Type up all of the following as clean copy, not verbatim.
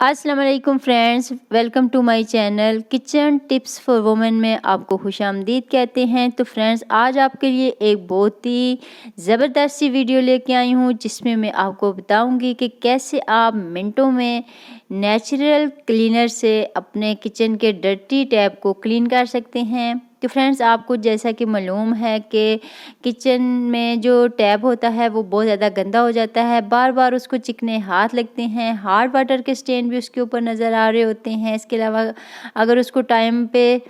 अस्सलाम वालेकुम friends, welcome to my channel kitchen tips for women में आपको खुशामदीद कहते हैं। तो फ्रेंड्स, आज आपके लिए एक बहुत ही ज़बरदस्त सी वीडियो लेके आई हूँ जिसमें मैं आपको बताऊंगी कि कैसे आप मिनटों में नेचुरल क्लीनर से अपने किचन के डर्टी टैप को क्लीन कर सकते हैं। तो फ्रेंड्स, आपको जैसा कि मालूम है कि किचन में जो टैप होता है वो बहुत ज़्यादा गंदा हो जाता है, बार बार उसको चिकने हाथ लगते हैं, हार्ड वाटर के स्टेन भी उसके ऊपर नज़र आ रहे होते हैं। इसके अलावा अगर उसको टाइम पे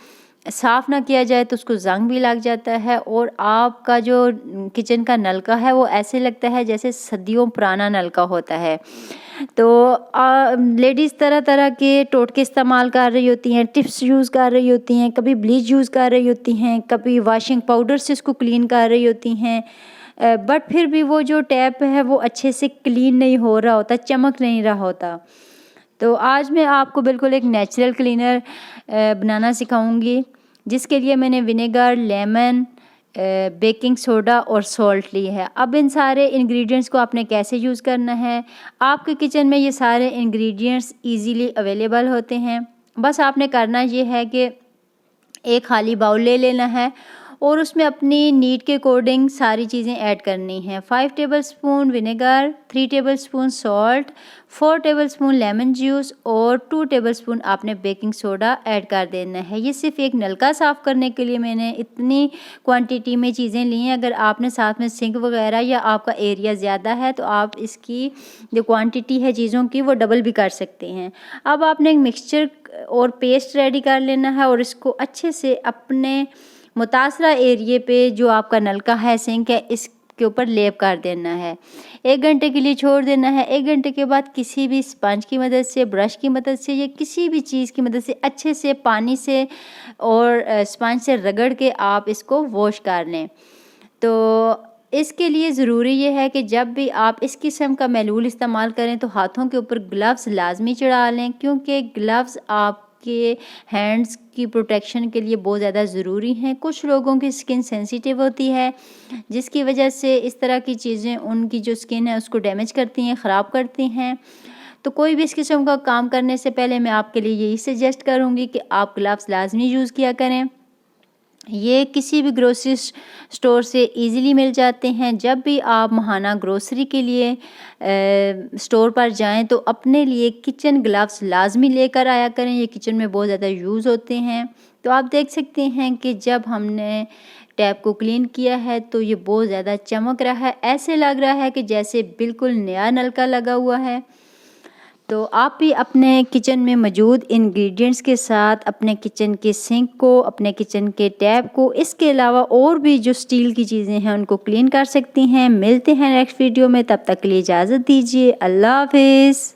साफ़ ना किया जाए तो उसको जंग भी लग जाता है और आपका जो किचन का नलका है वो ऐसे लगता है जैसे सदियों पुराना नलका होता है। तो लेडीज़ तरह तरह के टोटके इस्तेमाल कर रही होती हैं, टिप्स यूज़ कर रही होती हैं, कभी ब्लीच यूज़ कर रही होती हैं, कभी वॉशिंग पाउडर से इसको क्लीन कर रही होती हैं, बट फिर भी वो जो टैप है वो अच्छे से क्लीन नहीं हो रहा होता, चमक नहीं रहा होता। तो आज मैं आपको बिल्कुल एक नेचुरल क्लीनर बनाना सिखाऊंगी, जिसके लिए मैंने विनेगर, लेमन, बेकिंग सोडा और सॉल्ट ली है। अब इन सारे इंग्रेडिएंट्स को आपने कैसे यूज़ करना है, आपके किचन में ये सारे इंग्रेडिएंट्स इजीली अवेलेबल होते हैं। बस आपने करना ये है कि एक खाली बाउल ले लेना है और उसमें अपनी नीड के अकॉर्डिंग सारी चीज़ें ऐड करनी हैं। 5 tablespoon vinegar, 3 tablespoon salt, 4 tablespoon lemon juice और 2 टेबलस्पून आपने बेकिंग सोडा ऐड कर देना है। ये सिर्फ एक नलका साफ़ करने के लिए मैंने इतनी क्वांटिटी में चीज़ें ली हैं। अगर आपने साथ में सिंक वगैरह या आपका एरिया ज़्यादा है तो आप इसकी जो क्वांटिटी है चीज़ों की वो डबल भी कर सकते हैं। अब आपने एक मिक्सचर और पेस्ट रेडी कर लेना है और इसको अच्छे से अपने मुतासरा एरिए पे जो आपका नलका है, सिंक है, इसके ऊपर लेप कर देना है। 1 घंटे के लिए छोड़ देना है। 1 घंटे के बाद किसी भी स्पंज की मदद से, ब्रश की मदद से या किसी भी चीज़ की मदद से अच्छे से पानी से और स्पंज से रगड़ के आप इसको वॉश कर लें। तो इसके लिए ज़रूरी ये है कि जब भी आप इस किस्म का मैलूल इस्तेमाल करें तो हाथों के ऊपर ग्लव्स लाजमी चढ़ा लें, क्योंकि ग्लव्स आपके हैंड्स की प्रोटेक्शन के लिए बहुत ज़्यादा ज़रूरी हैं। कुछ लोगों की स्किन सेंसिटिव होती है, जिसकी वजह से इस तरह की चीज़ें उनकी जो स्किन है उसको डैमेज करती हैं, ख़राब करती हैं। तो कोई भी इस किस्म का काम करने से पहले मैं आपके लिए यही सजेस्ट करूँगी कि आप ग्लव्स लाजमी यूज़ किया करें। ये किसी भी ग्रोसरी स्टोर से इजीली मिल जाते हैं। जब भी आप महाना ग्रोसरी के लिए स्टोर पर जाएं तो अपने लिए किचन ग्लव्स लाजमी लेकर आया करें। ये किचन में बहुत ज़्यादा यूज़ होते हैं। तो आप देख सकते हैं कि जब हमने टैप को क्लीन किया है तो ये बहुत ज़्यादा चमक रहा है, ऐसे लग रहा है कि जैसे बिल्कुल नया नलका लगा हुआ है। तो आप भी अपने किचन में मौजूद इंग्रेडिएंट्स के साथ अपने किचन के सिंक को, अपने किचन के टैप को, इसके अलावा और भी जो स्टील की चीज़ें हैं उनको क्लीन कर सकती हैं। मिलते हैं नेक्स्ट वीडियो में, तब तक के लिए इजाज़त दीजिए। अल्लाह हाफिज़।